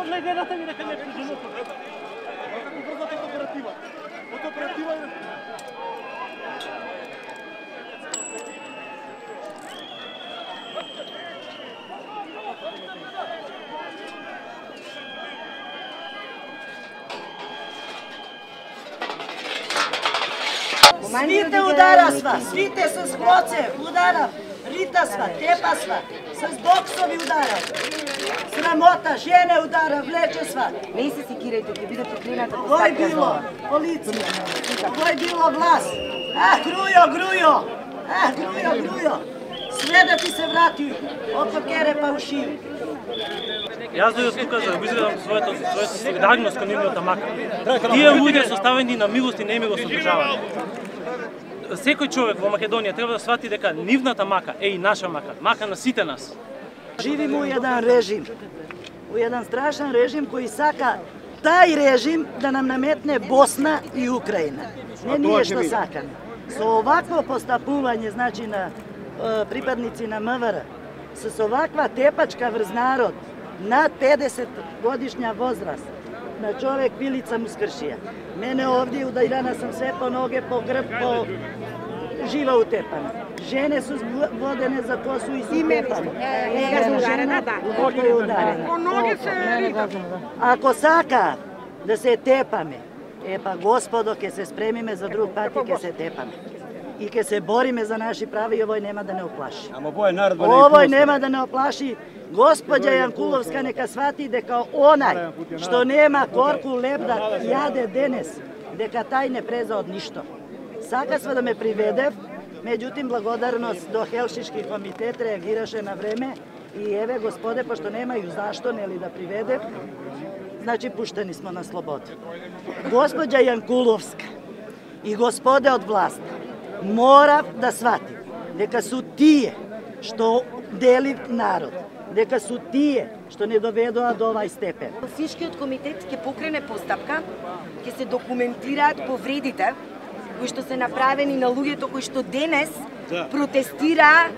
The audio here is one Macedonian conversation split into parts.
легената ми дека не приженото. Како брзата оператива. Од оператива Свите ударасва, свите с хлоце, ударав, ритасва, тепасва, с боксови ударав. Срамота, жене удара, влечесва. Не се секирајте, ќе биде покрената по Кој статка било? Полиција. Кој било власт? Грујо, грујо. Грујо, грујо. Све да ти се врати, од покере па ушију. Јас дојдов тука за да го изгледам својата солидарност кон нивната мака. Тие луѓе се оставени на милост и немилост од државата. Секој човек во Македонија треба да свати дека нивната мака е и наша мака, мака на сите нас. Живиме у еден режим, у еден страшен режим кој сака тај режим да нам наметне Босна и Украина. Не ние што сакаме. Со овакво постапување, значи на припадници на МВР, со оваква тепачка врз народ, над 50 годишња возраст, на човек пилица му скршија. Мене овде ударена сам све по ноге, по грб, по жива утепана. Жене су водене за косу и си тепане. Колко е ударена. Ако сака да се тепаме, па Господо, ќе се спремиме за друг пат и ќе се тепаме. И ќе се бориме за наши права и овој нема да не оплаши. Овој нема да не оплаши. Госпоđа Јанкуловска нека свати дека онај што нема корку леб да јаде денес, дека тај не преза од ништо. Сакасва да ме приведе, меѓутим благодарност до Хелшишки комитет реагираше на време и еве господе, пошто немају зашто нели да приведе, значи пуштени смо на слобода. Госпоđа Јанкуловска и господе од власт мора да свати дека су тие што дели народ, дека су тие што не доведоа до овај степен. Хелсиншкиот комитет ќе покрене постапка, ќе се документираат повредите кои што се направени на луѓето кои што денес протестираа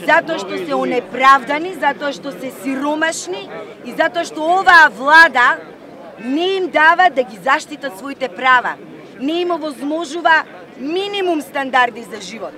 затоа што се онеправдани, затоа што се сиромашни и затоа што оваа влада не им дава да ги заштитат своите права, не им овозможува минимум стандарди за живот.